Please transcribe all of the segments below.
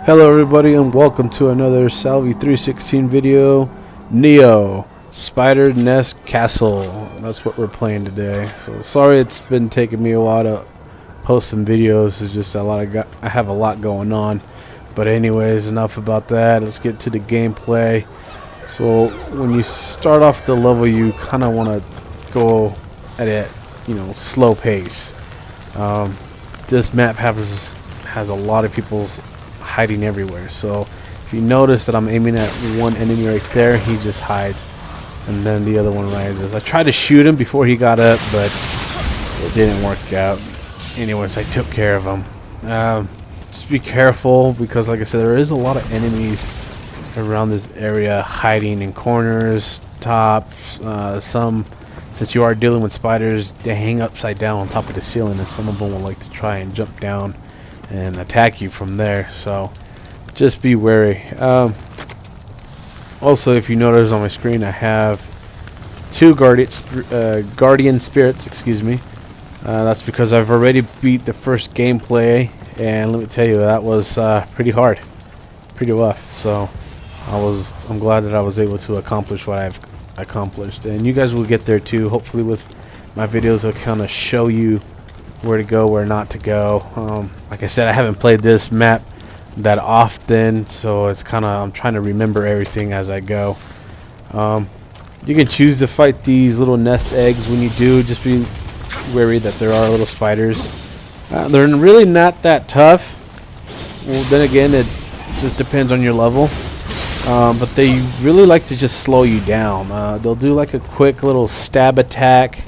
Hello everybody and welcome to another Salvi 316 video. Nioh Spider Nest Castle. That's what we're playing today. So sorry it's been taking me a while to post some videos. It's just I have a lot going on. But anyways, enough about that. Let's get to the gameplay. So when you start off the level, you kind of want to go at it, slow pace. This map has a lot of people hiding everywhere, so if you notice that I'm aiming at one enemy right there, he just hides and then the other one rises. I tried to shoot him before he got up, but it didn't work out. Anyways, I took care of him. Just be careful because, like I said, there is a lot of enemies around this area hiding in corners, tops. Some, since you are dealing with spiders, they hang upside down on top of the ceiling, and some of them will like to try and jump down and attack you from there, so just be wary. Also, if you notice on my screen, I have two guardian spirits, excuse me. That's because I've already beat the first gameplay, and let me tell you, that was pretty hard, pretty rough. So I'm glad that I was able to accomplish what I've accomplished, and you guys will get there too. Hopefully with my videos, I'll kind of show you where to go, where not to go. Like I said, I haven't played this map that often, so it's kind of, I'm trying to remember everything as I go. You can choose to fight these little nest eggs. When you do, just be wary that there are little spiders. They're really not that tough. Well, then again, it just depends on your level. But they really like to just slow you down. They'll do like a quick little stab attack.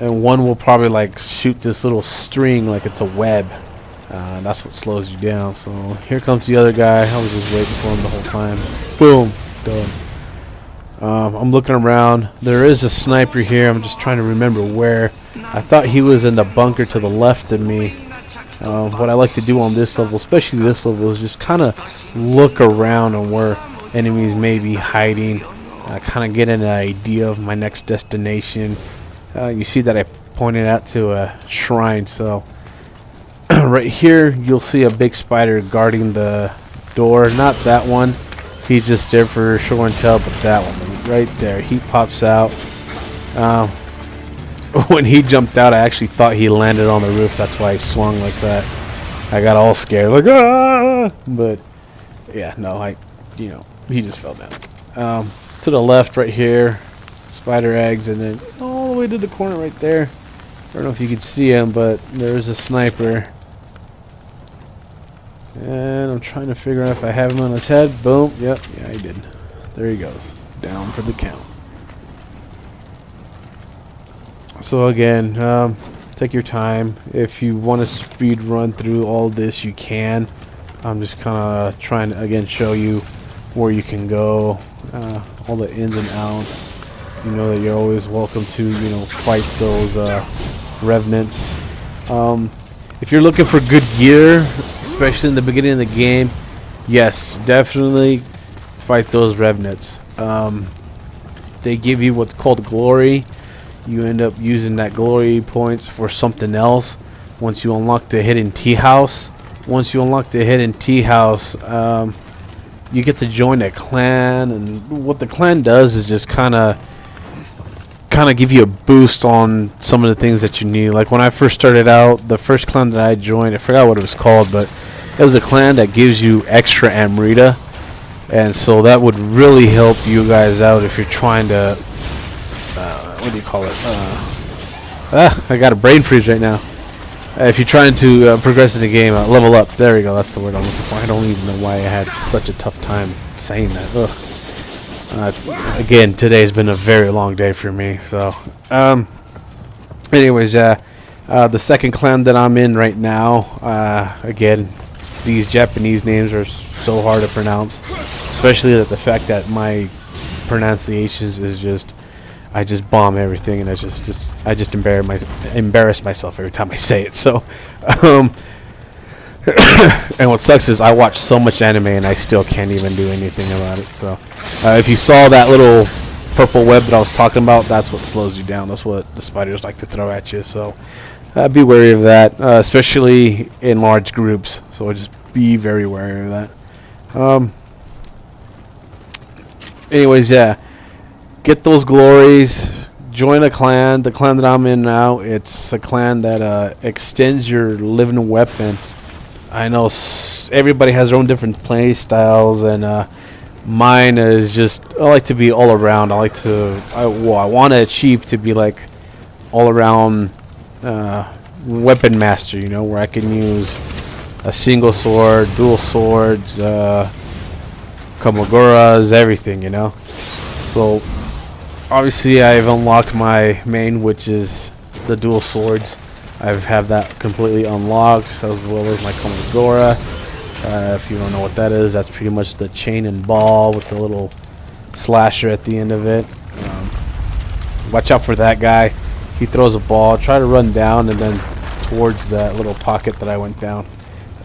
And one will probably like shoot this little string like it's a web. That's what slows you down. So here comes the other guy. I was just waiting for him the whole time. Boom, done. I'm looking around. There is a sniper here. I'm just trying to remember where. I thought he was in the bunker to the left of me. What I like to do on this level, especially this level, is just kind of look around and where enemies may be hiding. Kind of get an idea of my next destination. You see that I pointed out to a shrine, so right here you'll see a big spider guarding the door. Not that one, he's just there for show and tell, but that one right there, he pops out. When he jumped out, I actually thought he landed on the roof. That's why he swung like that. I got all scared, like ah! But yeah, no, he just fell down. To the left right here, spider eggs, and then all the way to the corner right there. I don't know if you can see him, but there's a sniper. And I'm trying to figure out if I have him on his head. Boom. Yep. Yeah, I did. There he goes. Down for the count. So again, take your time. If you want to speed run through all this, you can. I'm just kind of trying to again show you where you can go, all the ins and outs. You know that you're always welcome to, fight those revenants. If you're looking for good gear, especially in the beginning of the game, yes, definitely fight those revenants. They give you what's called glory. You end up using that glory points for something else once you unlock the hidden tea house. Once you unlock the hidden tea house, you get to join a clan, and what the clan does is just kind of give you a boost on some of the things that you need. Like when I first started out, the first clan that I joined, I forgot what it was called, but it was a clan that gives you extra Amrita, and so that would really help you guys out if you're trying to what do you call it? I got a brain freeze right now. If you're trying to progress in the game, level up. There we go. That's the word I'm looking for. I don't even know why I had such a tough time saying that. Again, today's been a very long day for me. So, anyways, the second clan that I'm in right now. Again, these Japanese names are so hard to pronounce, especially the fact that my pronunciations is just. I just bomb everything, and I just embarrass myself every time I say it. So, and what sucks is I watch so much anime and I still can't even do anything about it. So, if you saw that little purple web that I was talking about, that's what slows you down. That's what the spiders like to throw at you. So, be wary of that, especially in large groups. So just be very wary of that. Anyways, yeah, get those glories. Join a clan. The clan that I'm in now, it's a clan that extends your living weapon. I know everybody has their own different play styles, and mine is just, I like to be all around. I like to, I want to achieve to be like all around weapon master, you know, where I can use a single sword, dual swords, kamaguras, everything, you know. So obviously I've unlocked my main, which is the dual swords. I have that completely unlocked, as well as my kamagura. If you don't know what that is, that's pretty much the chain and ball with the little slasher at the end of it. Watch out for that guy. He throws a ball. Try to run down and then towards that little pocket that I went down.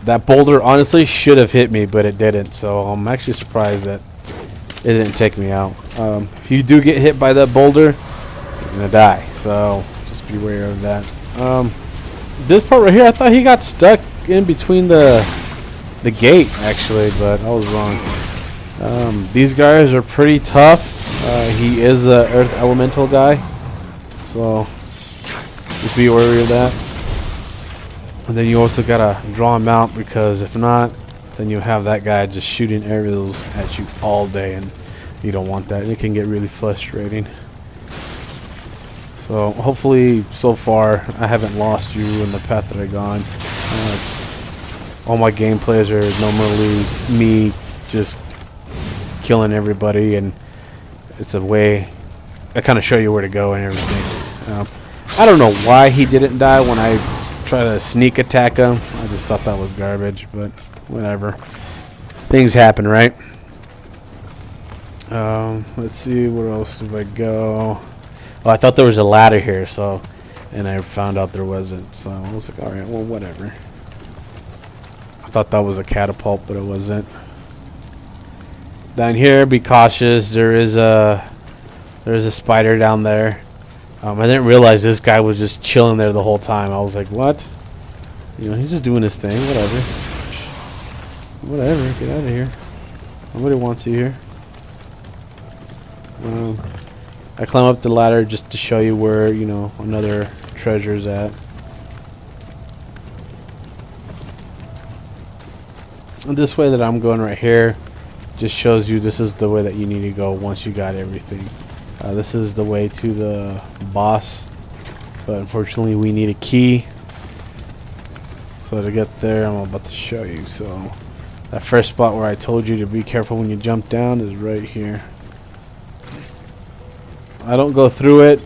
That boulder honestly should have hit me, but it didn't. So I'm actually surprised that it didn't take me out. If you do get hit by that boulder, you're gonna die. So just be aware of that. This part right here, I thought he got stuck in between the gate actually, but I was wrong. These guys are pretty tough. He is a earth elemental guy, so just be wary of that. And then you also gotta draw him out, because if not, then you have that guy just shooting arrows at you all day, and you don't want that. It can get really frustrating. So hopefully, so far, I haven't lost you in the path that I've gone. All my gameplays are normally me just killing everybody, and it's a way I kind of show you where to go and everything. I don't know why he didn't die when I try to sneak attack him. I just thought that was garbage, but whatever. Things happen, right? Let's see, where else did I go? Oh, I thought there was a ladder here, so, and I found out there wasn't, so I was like, alright, well, whatever. I thought that was a catapult, but it wasn't. Down here, be cautious. There's a spider down there. I didn't realize this guy was just chilling there the whole time. I was like, what? You know, he's just doing his thing. Whatever. Whatever. Get out of here. Nobody wants you here. I climb up the ladder just to show you where, you know, another treasure's at. And this way that I'm going right here just shows you this is the way that you need to go once you got everything. This is the way to the boss, but unfortunately we need a key. So to get there, I'm about to show you. So that first spot where I told you to be careful when you jump down is right here. I don't go through it,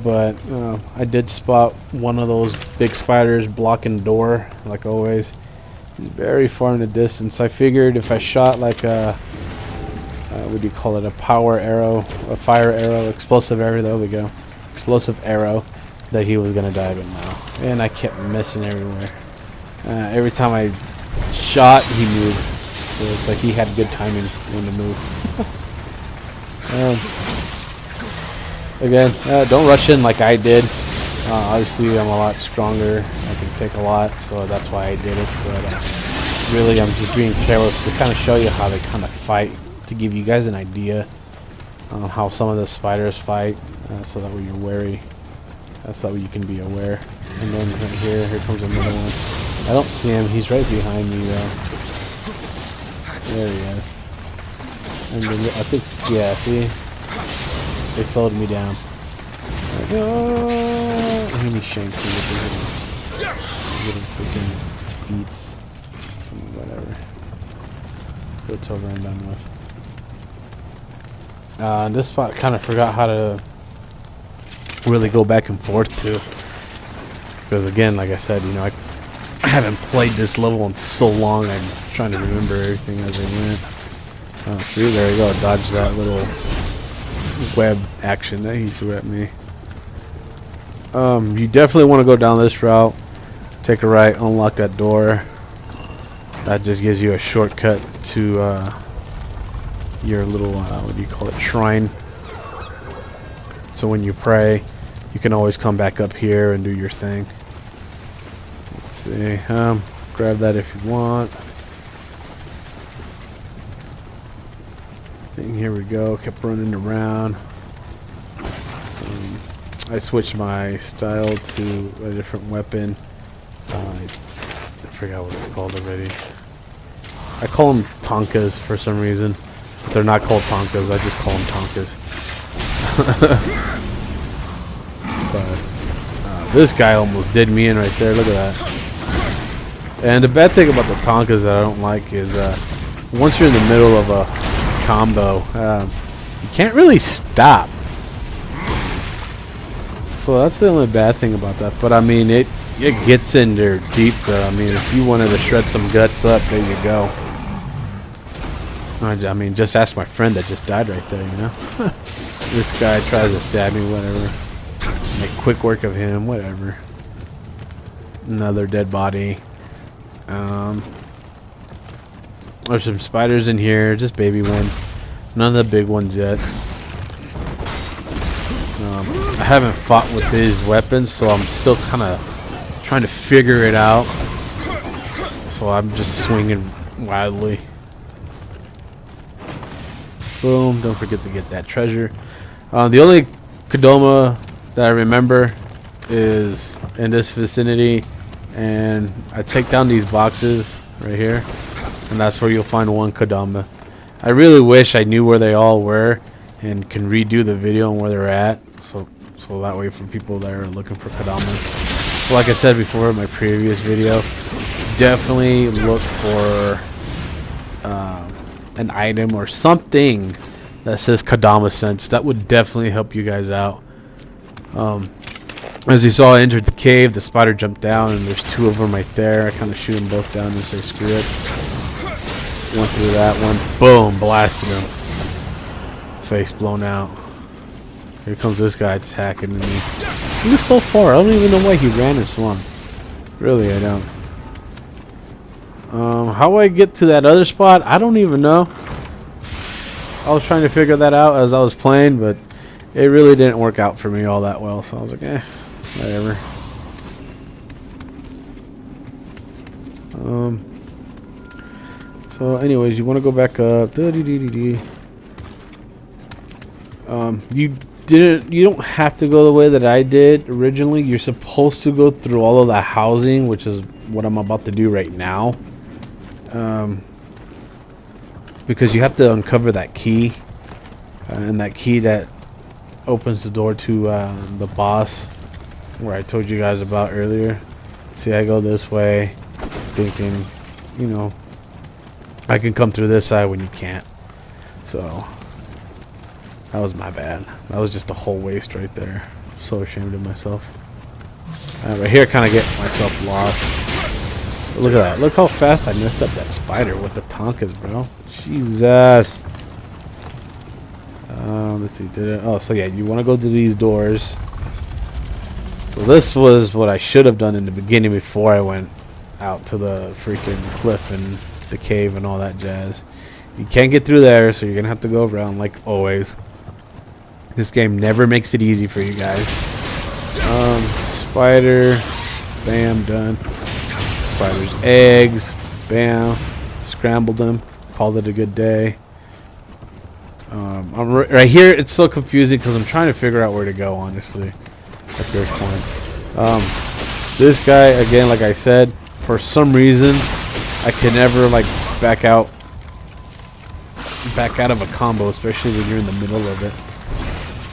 but I did spot one of those big spiders blocking the door, like always. He's very far in the distance. I figured if I shot like a what do you call it, a power arrow, a fire arrow, explosive arrow, there we go, explosive arrow, that he was gonna die, but no. And I kept missing everywhere. Every time I shot, he moved, so it's like he had good timing when to move. Again, don't rush in like I did. Obviously I'm a lot stronger, I can take a lot, so that's why I did it, but really I'm just being careless to kind of show you how they kind of fight, to give you guys an idea on how some of the spiders fight, so that way you're wary. That's that way you can be aware. And then right here comes another one. I don't see him, he's right behind me though. There he is. And then I think, yeah, see? They slowed me down. And he shanks me with his little freaking feats. Whatever. It's over and done with. This spot I kind of forgot how to really go back and forth to, because again, like I said, you know, I haven't played this level in so long. I'm trying to remember everything as I went. See, there you go. Dodge that little web action that he threw at me. You definitely want to go down this route. Take a right, unlock that door. That just gives you a shortcut to your little, what do you call it, shrine. So when you pray, you can always come back up here and do your thing. Let's see. grab that if you want. And here we go. Kept running around. I switched my style to a different weapon. I forgot what it's called already. I call them Tonkas for some reason. But they're not called Tonkas. I just call them Tonkas. But this guy almost did me in right there. Look at that. And the bad thing about the Tonkas that I don't like is once you're in the middle of a combo, you can't really stop. So that's the only bad thing about that. But I mean, it gets in there deep though. I mean, if you wanted to shred some guts up, there you go. I mean, just ask my friend that just died right there, you know? This guy tries to stab me, whatever. Make quick work of him, whatever. Another dead body. There's some spiders in here, just baby ones. None of the big ones yet. I haven't fought with these weapons, so I'm still kind of trying to figure it out. So I'm just swinging wildly. Boom, don't forget to get that treasure. The only Kodama that I remember is in this vicinity, and I take down these boxes right here, and that's where you'll find one Kodama. I really wish I knew where they all were and can redo the video on where they're at, so that way for people that are looking for Kodamas. Like I said before in my previous video, definitely look for an item or something that says Kodama Sense. That would definitely help you guys out. As you saw, I entered the cave, the spider jumped down, and there's two of them right there. I kind of shoot them both down and say screw it. Went through that one, boom, blasted him. Face blown out. Here comes this guy attacking me. He was so far, I don't even know why he ran and swung. Really, I don't. How I get to that other spot, I don't even know. I was trying to figure that out as I was playing, but it really didn't work out for me all that well, so I was like, whatever. So anyways, you want to go back up. You don't have to go the way that I did originally. You're supposed to go through all of the housing, which is what I'm about to do right now. Because you have to uncover that key, and that key that opens the door to the boss, where I told you guys about earlier. See, I go this way, thinking, you know, I can come through this side when you can't. So that was my bad. That was just a whole waste right there. So ashamed of myself. Right here, kind of get myself lost. Look at that. Look how fast I messed up that spider with the Tonkas, bro. Jesus. Let's see. Did it? Oh, so yeah, you want to go to these doors. So this was what I should have done in the beginning before I went out to the freaking cliff and the cave and all that jazz. You can't get through there, so you're gonna have to go around like always. This game never makes it easy for you guys. Spider, bam, done. Spider's eggs, bam, scrambled them, called it a good day. I'm right here. It's so confusing because I'm trying to figure out where to go, honestly, at this point. This guy, again, like I said, for some reason I can never like back out of a combo, especially when you're in the middle of it.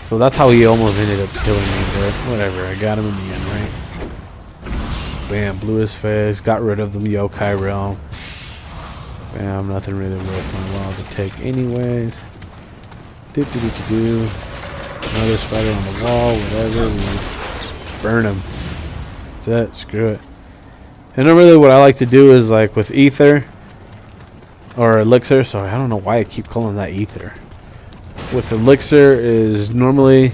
So that's how he almost ended up killing me, but whatever, I got him in the end, right? Bam, blew his face, got rid of the yokai realm. Bam, nothing really worth my while to take anyways. Another spider on the wall, whatever, we burn him. That's it, screw it. And normally what I like to do is like with ether or elixir, sorry, I don't know why I keep calling that ether. With elixir is normally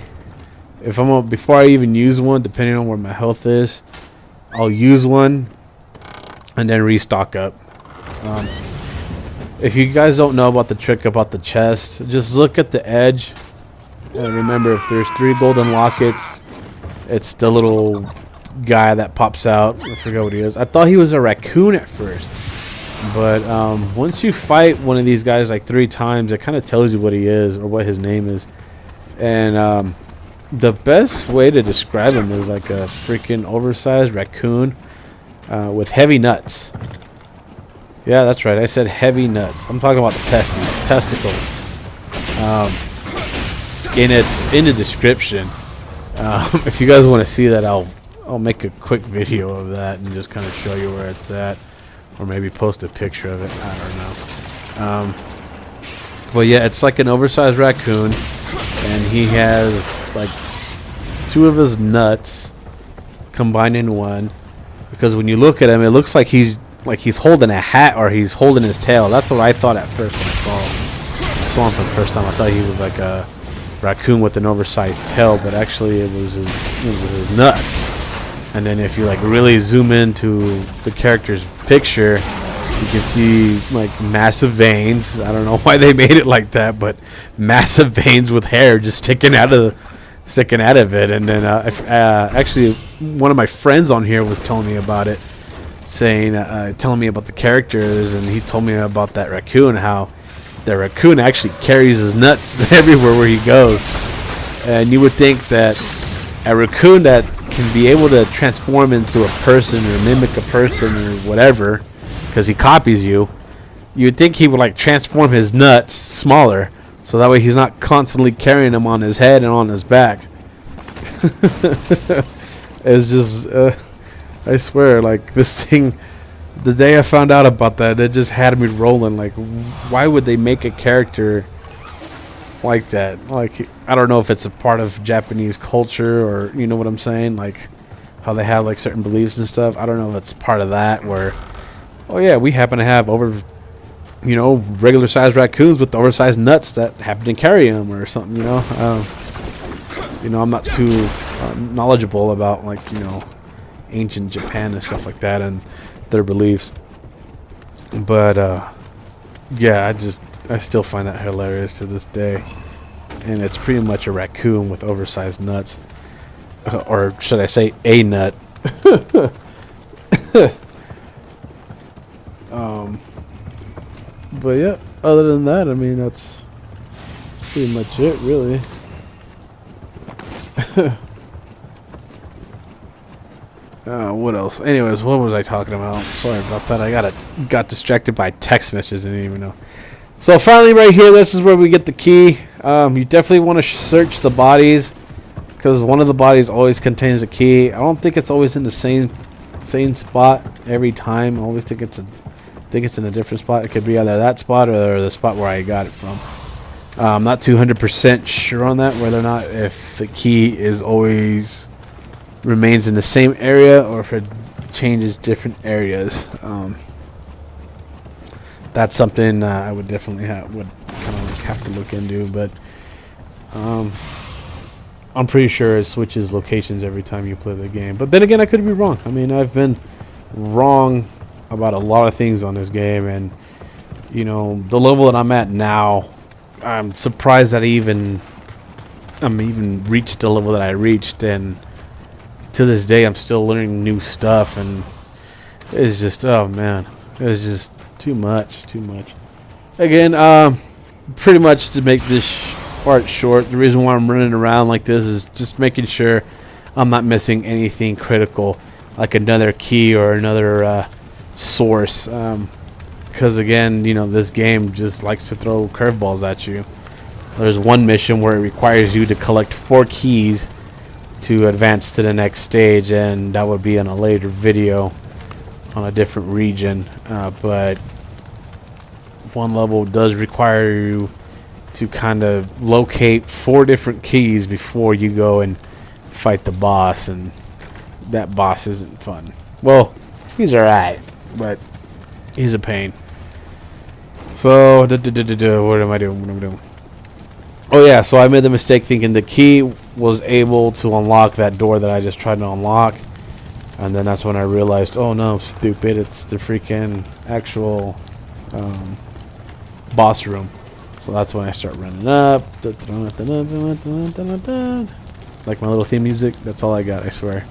if I'm before I even use one, depending on where my health is, I'll use one and then restock up. If you guys don't know about the trick about the chest, just look at the edge and remember if there's 3 golden lockets, it's the little guy that pops out. I forgot what he is. I thought he was a raccoon at first, but once you fight one of these guys like 3 times, it kind of tells you what he is or what his name is. And the best way to describe him is like a freaking oversized raccoon with heavy nuts. Yeah, that's right. I said heavy nuts. I'm talking about the testicles. And it's in the description. If you guys want to see that, I'll make a quick video of that and just kind of show you where it's at, or maybe post a picture of it. I don't know. But yeah, it's like an oversized raccoon, and he has like 2 of his nuts combined in one. Because when you look at him, it looks like he's holding a hat or he's holding his tail. That's what I thought at first when I saw him for the first time. I thought he was like a raccoon with an oversized tail, but actually it was his nuts. And then if you like really zoom into the character's picture, you can see like massive veins. I don't know why they made it like that, but massive veins with hair just sticking out of it. And then actually one of my friends on here was telling me about it, saying telling me about the characters, and he told me about that raccoon, how the raccoon actually carries his nuts everywhere where he goes. And you would think that a raccoon that can be able to transform into a person or mimic a person or whatever, because he copies you, you'd think he would like transform his nuts smaller, so that way he's not constantly carrying them on his head and on his back. It's just I swear, like, this thing, the day I found out about that, it just had me rolling. Like, why would they make a character like that? Like, I don't know if it's a part of Japanese culture, or you know what I'm saying, like how they have like certain beliefs and stuff. I don't know if it's part of that, where, oh yeah, we happen to have regular sized raccoons with oversized nuts that happen to carry them or something, I'm not too knowledgeable about, like, ancient Japan and stuff like that and their beliefs, but yeah, I still find that hilarious to this day. And it's pretty much a raccoon with oversized nuts, or should I say a nut. But yeah, other than that, I mean, that's pretty much it, really. What else? Anyways, what was I talking about? Sorry about that. I got distracted by text messages. I didn't even know. So finally, right here, this is where we get the key. You definitely want to search the bodies, because one of the bodies always contains a key. I don't think it's always in the same spot every time. I always think it's in a different spot. It could be either that spot or the spot where I got it from. I'm not 200% sure on that, whether or not if the key is always remains in the same area or if it changes different areas. That's something I would definitely would kind of like have to look into, but I'm pretty sure it switches locations every time you play the game. But then again, I could be wrong. I mean, I've been wrong about a lot of things on this game, and the level that I'm at now, I'm surprised that I'm even reached the level that I reached, and to this day I'm still learning new stuff, and it's just, oh man, it's just too much. Again, pretty much to make this part short, the reason why I'm running around like this is just making sure I'm not missing anything critical, like another key or another source, because again, this game just likes to throw curveballs at you. There's one mission where it requires you to collect 4 keys to advance to the next stage, and that would be in a later video on a different region, but one level does require you to kind of locate 4 different keys before you go and fight the boss, and that boss isn't fun. Well, he's alright, but he's a pain. So, what am I doing? Oh yeah, so I made the mistake thinking the key was able to unlock that door that I just tried to unlock, and then that's when I realized, oh no, stupid, it's the freaking actual boss room. So that's when I start running up. Like my little theme music, that's all I got, I swear.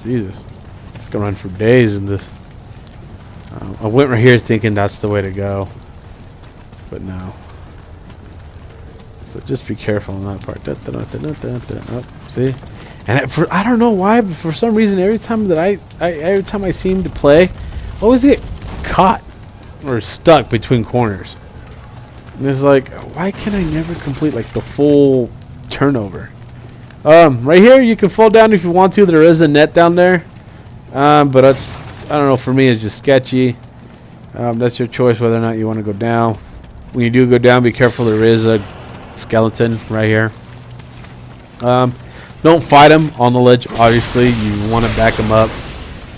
Jesus, I can run for days in this. I went right here thinking that's the way to go, but no. So just be careful on that part. Oh, see, and I don't know why, but for some reason, every time that every time I seem to play, I always get caught or stuck between corners. And it's like, why can I never complete like the full turnover? Right here you can fall down if you want to. There is a net down there, but that's, I don't know. For me, it's just sketchy. That's your choice whether or not you want to go down. When you do go down, be careful. There is a skeleton right here. Don't fight him on the ledge. Obviously, you want to back him up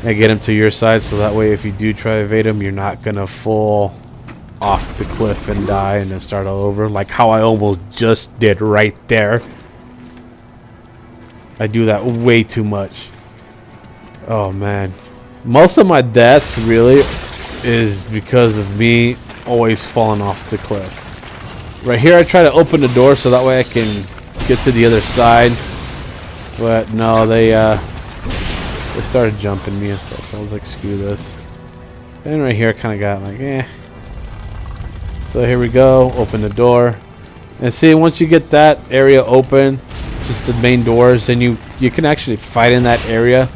and get him to your side, so that way if you do try to evade him, you're not gonna fall off the cliff and die and then start all over, like how I almost just did right there. I do that way too much. Oh man, most of my death really is because of me always falling off the cliff. Right here I try to open the door so that way I can get to the other side, but no, they started jumping me and stuff, so I was like, screw this. And right here I kind of got like, eh. So here we go, open the door. And see, once you get that area open, just the main doors, then you can actually fight in that area.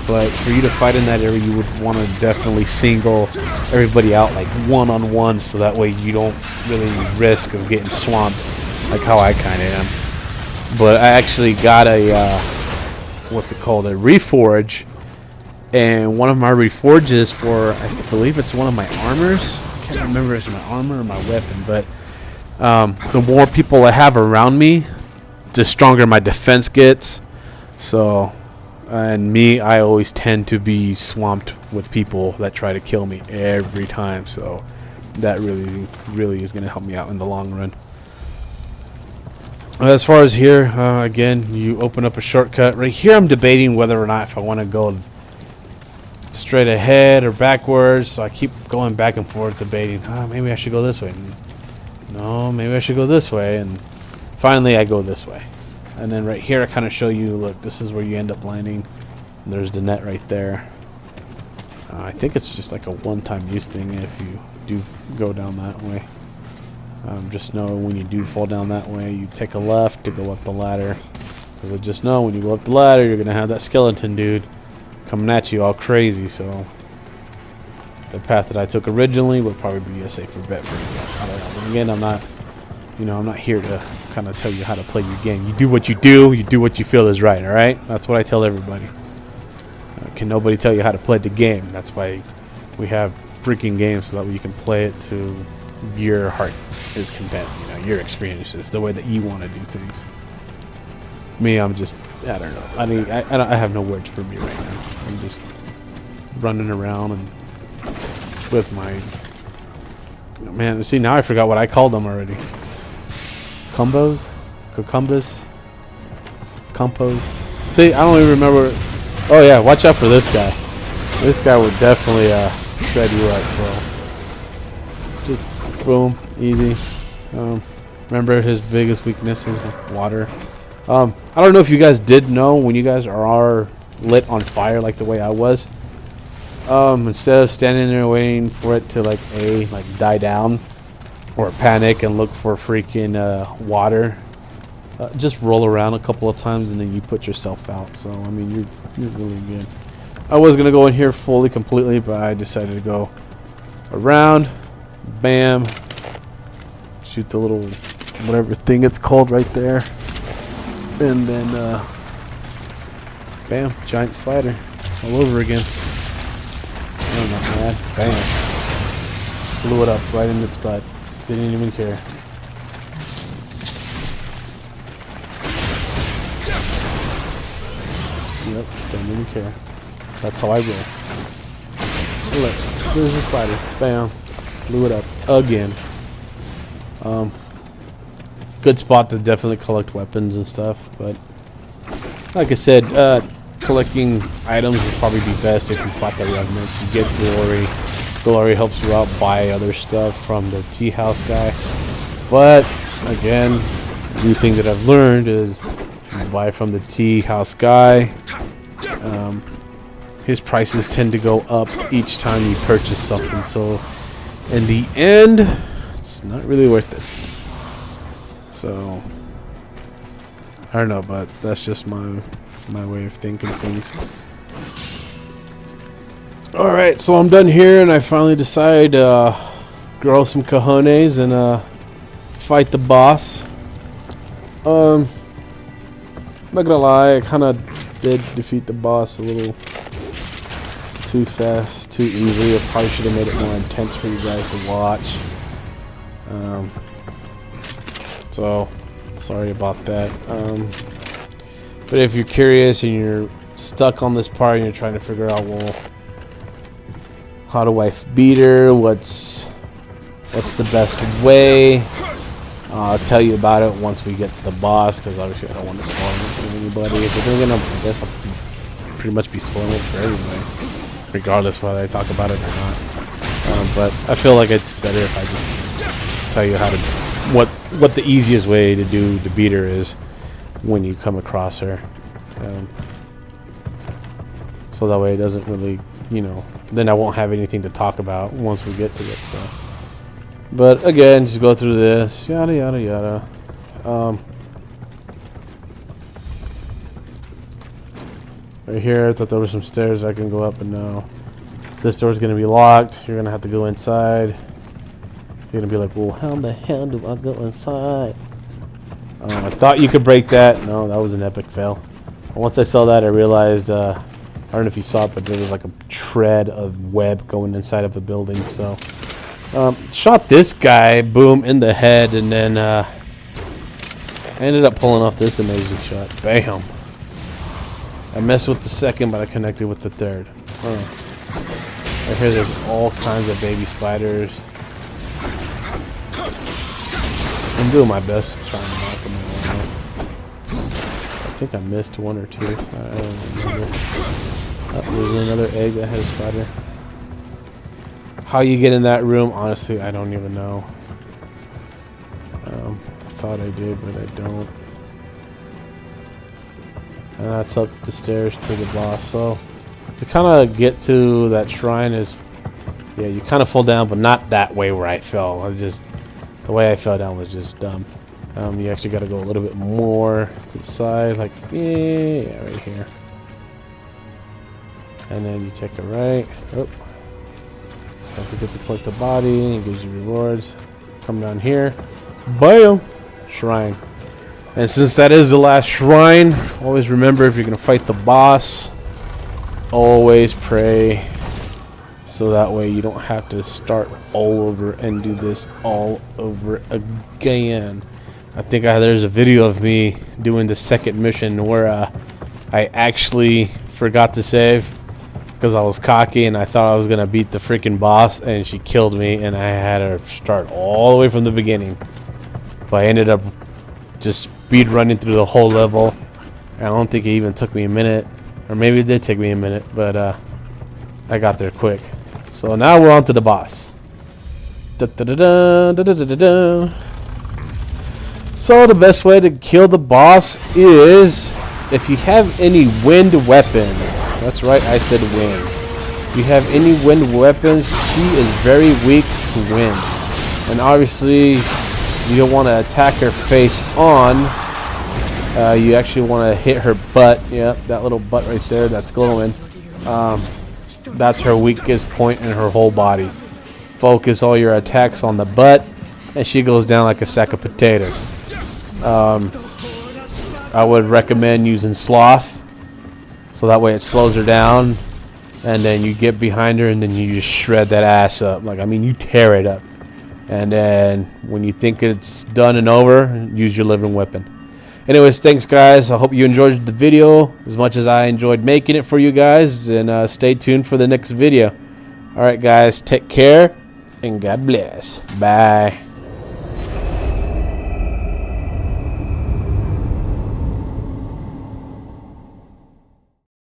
But for you to fight in that area, you would want to definitely single everybody out like one-on-one, so that way you don't really risk of getting swamped like how I kind of am. But I actually got a, what's it called, a reforge. And one of my reforges for, I believe it's one of my armors. I can't remember if it's my armor or my weapon, but the more people I have around me, the stronger my defense gets. So, and me, I always tend to be swamped with people that try to kill me every time. So that really is going to help me out in the long run. As far as here, again, you open up a shortcut. Right here I'm debating whether or not if I want to go straight ahead or backwards, so I keep going back and forth debating. Maybe I should go this way. No, maybe I should go this way. And finally I go this way. And then right here I kind of show you, look, this is where you end up landing. And there's the net right there. I think it's just like a one-time use thing if you do go down that way. Just know when you do fall down that way, you take a left to go up the ladder. But just know when you go up the ladder, you're going to have that skeleton dude coming at you all crazy. So the path that I took originally would probably be a safer bet for you. I don't know. But again, I'm not here to kind of tell you how to play your game. You do what you do. You do what you feel is right. All right. That's what I tell everybody. Can nobody tell you how to play the game? That's why we have freaking games, so that way you can play it to your heart is content. You know, your experiences, the way that you want to do things. Me, I'm just, I don't know. I have no words for me right now. I'm just running around and with my, man, see, now I forgot what I called them already. Combos? Cucumbas? Compos? See, I don't even remember. Oh yeah, watch out for this guy. This guy would definitely shred you up, bro. Just boom, easy. Remember his biggest weakness is water. I don't know if you guys did know, when you guys are lit on fire like the way I was, instead of standing there waiting for it to like die down or panic and look for freaking water, just roll around a couple of times and then you put yourself out. So I mean, you're really good. I was gonna go in here completely, but I decided to go around, bam, shoot the little whatever thing it's called right there. And then, bam, giant spider, all over again. I'm not mad. Bam. Blew it up right in its butt. Didn't even care. Yep, didn't even care. That's how I roll. Look, there's the spider. Bam. Blew it up again. Good spot to definitely collect weapons and stuff, but like I said, collecting items would probably be best if you spot the remnants. You get glory. Glory helps you out buy other stuff from the tea house guy. But again, the new thing that I've learned is if you buy from the tea house guy. His prices tend to go up each time you purchase something, so in the end it's not really worth it. So I don't know, but that's just my way of thinking things. Alright, so I'm done here, and I finally decided to grow some cojones and fight the boss. Not gonna lie, I kinda did defeat the boss a little too fast, too easily. I probably should have made it more intense for you guys to watch. So sorry about that. But if you're curious and you're stuck on this part and you're trying to figure out, well, how do I beat her? What's the best way? I'll tell you about it once we get to the boss, because obviously I don't want to spoil it for anybody. If we're gonna, I guess I'll pretty much be spoiling it for everybody, regardless whether I talk about it or not. But I feel like it's better if I just tell you how to, what the easiest way to beat her is when you come across her. So that way it doesn't really, you know, then I won't have anything to talk about once we get to it. So. But again, just go through this, yada yada yada. Right here, I thought there were some stairs I can go up, but no. This door's gonna be locked. You're gonna have to go inside. You're gonna be like, well, how the hell do I go inside? I thought you could break that. No, that was an epic fail. And once I saw that, I realized, I don't know if you saw it, but there was like a tread of web going inside of a building. So, shot this guy, boom, in the head, and then I ended up pulling off this amazing shot. Bam! I messed with the second, but I connected with the third. Right here, there's all kinds of baby spiders. I'm doing my best to try and knock them all out. I think I missed one or two. I don't remember. Oh, there's another egg that had a spider. How you get in that room, honestly, I don't even know. I thought I did, but I don't. And that's up the stairs to the boss. So to kind of get to that shrine is, yeah, you kind of fall down, but not that way where I fell. The way I fell down was just dumb. You actually got to go a little bit more to the side, like, yeah, right here. And then you take a right. Oh, don't forget to collect the body. It gives you rewards. Come down here. Bam! Shrine. And since that is the last shrine, always remember, if you're going to fight the boss, always pray. So that way you don't have to start all over and do this all over again. I think there's a video of me doing the second mission where I actually forgot to save because I was cocky and I thought I was going to beat the freaking boss, and she killed me and I had to start all the way from the beginning. But I ended up just speed running through the whole level. I don't think it even took me a minute, or maybe it did take me a minute, but I got there quick. So now we're on to the boss. So the best way to kill the boss is if you have any wind weapons. That's right, I said wind. If you have any wind weapons, she is very weak to wind. And obviously, you don't want to attack her face on. You actually want to hit her butt. Yep, that little butt right there that's glowing. That's her weakest point in her whole body. Focus all your attacks on the butt, and she goes down like a sack of potatoes. I would recommend using sloth, so that way it slows her down, and then you get behind her and then you just shred that ass up. Like, I mean, you tear it up. And then when you think it's done and over, use your living weapon. Anyways, thanks guys. I hope you enjoyed the video as much as I enjoyed making it for you guys, and stay tuned for the next video. Alright guys, take care and God bless. Bye.